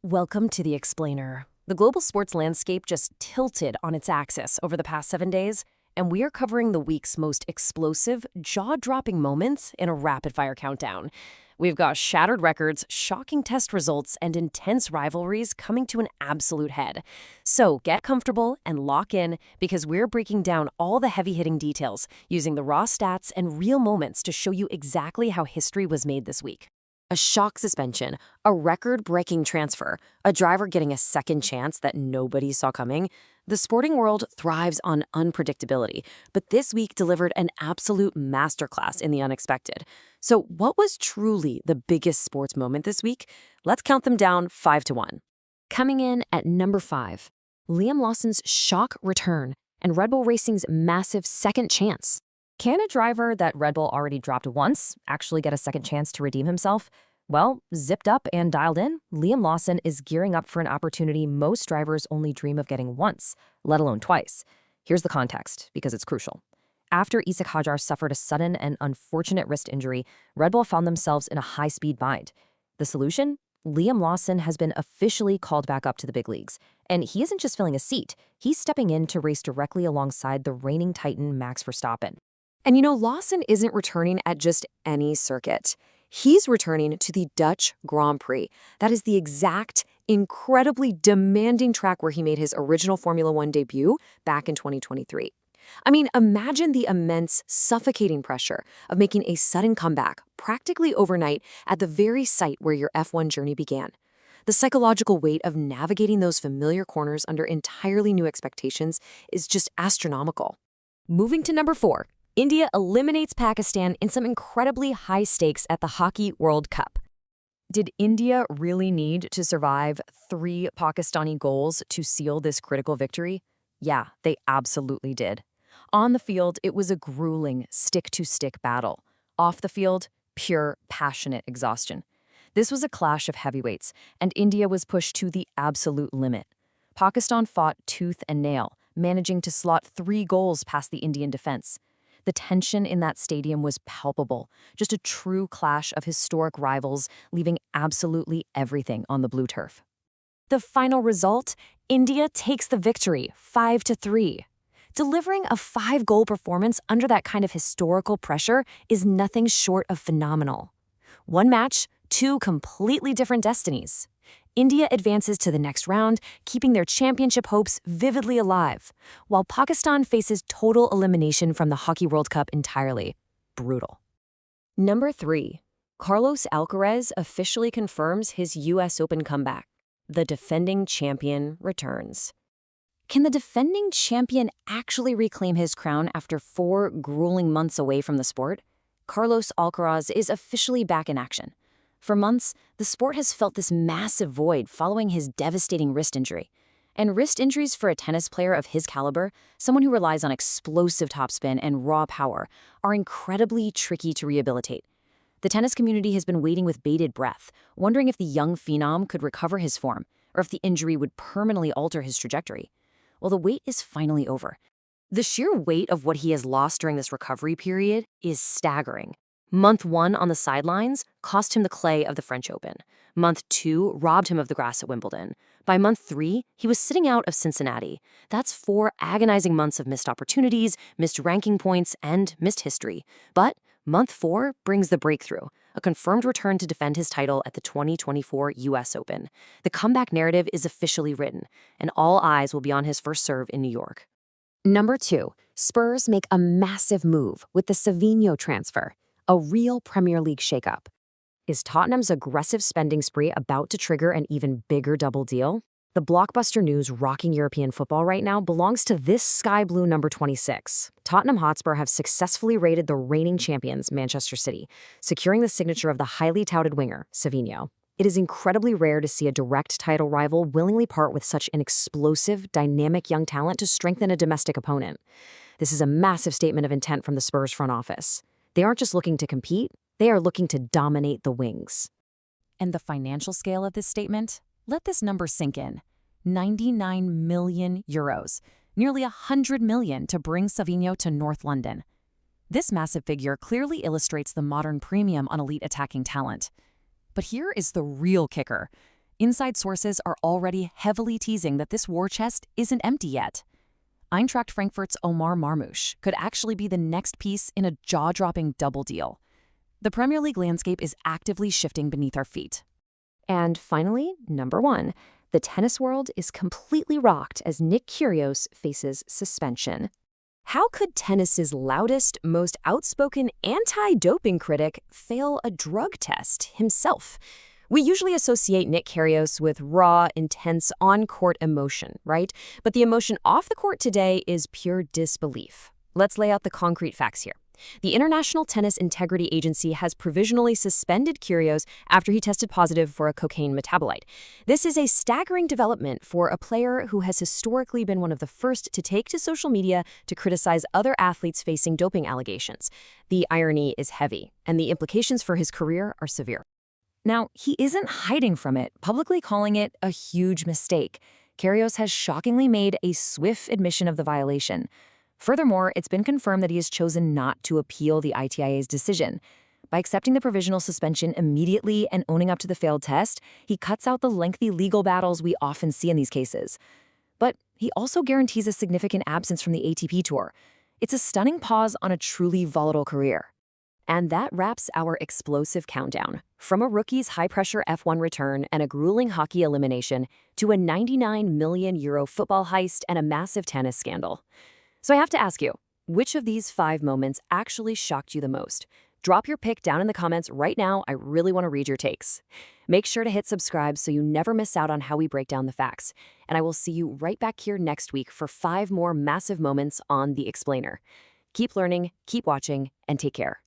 Welcome to The Explainer. The global sports landscape just tilted on its axis over the past 7 days, and we are covering the week's most explosive, jaw-dropping moments in a rapid-fire countdown. We've got shattered records, shocking test results, and intense rivalries coming to an absolute head. So get comfortable and lock in, because we're breaking down all the heavy-hitting details, using the raw stats and real moments to show you exactly how history was made this week. A shock suspension, a record-breaking transfer, a driver getting a second chance that nobody saw coming. The sporting world thrives on unpredictability, but this week delivered an absolute masterclass in the unexpected. So what was truly the biggest sports moment this week? Let's count them down 5 to 1. Coming in at number 5, Liam Lawson's shock return and Red Bull Racing's massive second chance. Can a driver that Red Bull already dropped once actually get a second chance to redeem himself? Well, zipped up and dialed in, Liam Lawson is gearing up for an opportunity most drivers only dream of getting once, let alone twice. Here's the context, because it's crucial. After Isak Hajar suffered a sudden and unfortunate wrist injury, Red Bull found themselves in a high-speed bind. The solution? Liam Lawson has been officially called back up to the big leagues. And he isn't just filling a seat, he's stepping in to race directly alongside the reigning titan Max Verstappen. And Lawson isn't returning at just any circuit. He's returning to the Dutch Grand Prix. That is the exact, incredibly demanding track where he made his original Formula One debut back in 2023. Imagine the immense, suffocating pressure of making a sudden comeback, practically overnight, at the very site where your F1 journey began. The psychological weight of navigating those familiar corners under entirely new expectations is just astronomical. Moving to number 4. India eliminates Pakistan in some incredibly high stakes at the Hockey World Cup. Did India really need to survive 3 Pakistani goals to seal this critical victory? Yeah, they absolutely did. On the field, it was a grueling stick-to-stick battle. Off the field, pure, passionate exhaustion. This was a clash of heavyweights, and India was pushed to the absolute limit. Pakistan fought tooth and nail, managing to slot 3 goals past the Indian defense. The tension in that stadium was palpable, just a true clash of historic rivals, leaving absolutely everything on the blue turf. The final result? India takes the victory, 5-3. Delivering a 5-goal performance under that kind of historical pressure is nothing short of phenomenal. One match, 2 completely different destinies. India advances to the next round, keeping their championship hopes vividly alive, while Pakistan faces total elimination from the Hockey World Cup entirely. Brutal. Number 3. Carlos Alcaraz officially confirms his US Open comeback. The defending champion returns. Can the defending champion actually reclaim his crown after 4 grueling months away from the sport? Carlos Alcaraz is officially back in action. For months, the sport has felt this massive void following his devastating wrist injury. And wrist injuries for a tennis player of his caliber, someone who relies on explosive topspin and raw power, are incredibly tricky to rehabilitate. The tennis community has been waiting with bated breath, wondering if the young phenom could recover his form, or if the injury would permanently alter his trajectory. Well, the wait is finally over. The sheer weight of what he has lost during this recovery period is staggering. Month 1 on the sidelines cost him the clay of the French Open. Month 2 robbed him of the grass at Wimbledon. By month 3, he was sitting out of Cincinnati. That's 4 agonizing months of missed opportunities, missed ranking points, and missed history. But month 4 brings the breakthrough, a confirmed return to defend his title at the 2024 US Open. The comeback narrative is officially written, and all eyes will be on his first serve in New York. Number 2. Spurs make a massive move with the SAVINHO transfer. A real Premier League shakeup. Is Tottenham's aggressive spending spree about to trigger an even bigger double deal? The blockbuster news rocking European football right now belongs to this sky blue number 26. Tottenham Hotspur have successfully raided the reigning champions, Manchester City, securing the signature of the highly touted winger, SAVINHO. It is incredibly rare to see a direct title rival willingly part with such an explosive, dynamic young talent to strengthen a domestic opponent. This is a massive statement of intent from the Spurs front office. They aren't just looking to compete, they are looking to dominate the wings. And the financial scale of this statement? Let this number sink in. 99 million euros, nearly 100 million to bring SAVINHO to North London. This massive figure clearly illustrates the modern premium on elite attacking talent. But here is the real kicker. Inside sources are already heavily teasing that this war chest isn't empty yet. Eintracht Frankfurt's Omar Marmoush could actually be the next piece in a jaw-dropping double deal. The Premier League landscape is actively shifting beneath our feet. And finally, number 1, the tennis world is completely rocked as Nick Kyrgios faces suspension. How could tennis's loudest, most outspoken anti-doping critic fail a drug test himself? We usually associate Nick Kyrgios with raw, intense on-court emotion, right? But the emotion off the court today is pure disbelief. Let's lay out the concrete facts here. The International Tennis Integrity Agency has provisionally suspended Kyrgios after he tested positive for a cocaine metabolite. This is a staggering development for a player who has historically been one of the first to take to social media to criticize other athletes facing doping allegations. The irony is heavy, and the implications for his career are severe. Now, he isn't hiding from it, publicly calling it a huge mistake. Kyrgios has shockingly made a swift admission of the violation. Furthermore, it's been confirmed that he has chosen not to appeal the ITIA's decision. By accepting the provisional suspension immediately and owning up to the failed test, he cuts out the lengthy legal battles we often see in these cases. But he also guarantees a significant absence from the ATP Tour. It's a stunning pause on a truly volatile career. And that wraps our explosive countdown. From a rookie's high-pressure F1 return and a grueling hockey elimination to a €99 million football heist and a massive tennis scandal. So I have to ask you, which of these 5 moments actually shocked you the most? Drop your pick down in the comments right now. I really want to read your takes. Make sure to hit subscribe so you never miss out on how we break down the facts. And I will see you right back here next week for 5 more massive moments on The Explainer. Keep learning, keep watching, and take care.